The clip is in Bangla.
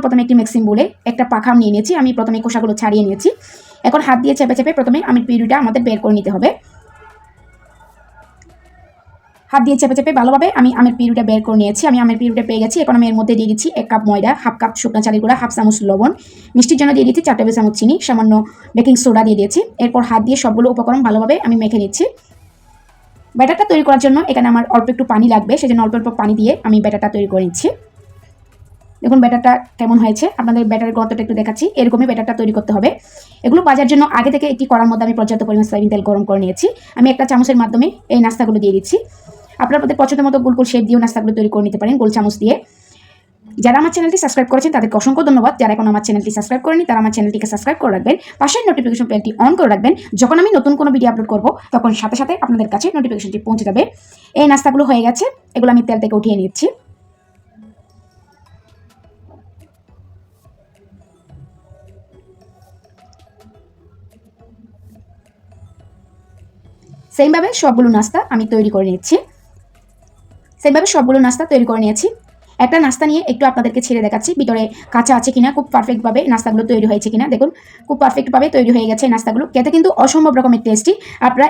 প্রথমে একটি মিক্সিং বলে একটা পাখা নিয়ে নিয়েছি। আমি প্রথমে খোসাগুলো ছাড়িয়ে নিয়েছি। এখন হাত দিয়ে চেপে চেপে প্রথমে আমের পিউরিটা আমাদের বের করে নিতে হবে। হাত দিয়ে চেপে চেপে ভালোভাবে আমি আমের পিউরিটা বের করে নিয়েছি। আমি আমের পিউরিটা পেয়ে গেছি। এখন আমি এর মধ্যে দিয়ে দিচ্ছি 1 কাপ ময়দা, হাফ কাপ শুকনো চালের গুঁড়া, হাফ চামচ লবণ, মিষ্টির জন্য দিয়ে দিচ্ছি 4 টেবিল চামচ চিনি, সামান্য বেকিং সোডা দিয়ে দিয়েছি। এরপর হাত দিয়ে সবগুলো উপকরণ ভালোভাবে আমি মেখে নিচ্ছি। ব্যাটারটা তৈরি করার জন্য এখানে আমার অল্প একটু পানি লাগবে, সেজন্য অল্প অল্প পানি দিয়ে আমি ব্যাটারটা তৈরি করে নিচ্ছি। দেখুন ব্যাটারটা কেমন হয়েছে, আপনাদের ব্যাটারের গর্তটা একটু দেখাচ্ছি। এরকমই ব্যাটারটা তৈরি করতে হবে। এগুলো ভাজার জন্য আগে থেকে একটি কড়ার মধ্যে আমি পর্যাপ্ত পরিমাণ সয়াবিন তেল গরম করে নিয়েছি। আমি একটা চামচের মাধ্যমে এই নাস্তাগুলো দিয়ে দিচ্ছি। আপনার পছন্দ মতো গোল গোল শেপ দিয়েও নাস্তাগুলো তৈরি করে নিতে পারেন গোল চামচ দিয়ে। যারা আমার চ্যানেলটি সাবস্ক্রাইব করেছেন তাদেরকে অসংখ্য ধন্যবাদ। যারা এখন আমার চ্যানেলটি সাবস্ক্রাইব করেনি তারা আমার চ্যানেলটিকে সাবস্ক্রাইব করে রাখবেন, পাশের নোটিফিকেশন বেলটি অন করে রাখবেন। যখন আমি নতুন কোনো ভিডিও আপলোড করব তখন সাথে সাথে আপনাদের কাছে নোটিফিকেশনটি পৌঁছে যাবে। এই নাস্তাগুলো হয়ে গেছে, এগুলো আমি তেল থেকে উঠিয়ে নিচ্ছি। সেইভাবে সবগুলো নাস্তা আমি তৈরি করে নিচ্ছি। একটা নাস্তা নিয়ে একটু আপনাদেরকে ছেড়ে দেখাচ্ছি ভিতরে কাঁচা আছে কিনা, খুব পারফেক্টভাবে নাস্তাগুলো তৈরি হয়েছে কিনা। দেখুন খুব পারফেক্টভাবে তৈরি হয়ে গেছে নাস্তাগুলো, খেতে কিন্তু অসম্ভব রকমের টেস্টি। আপনারা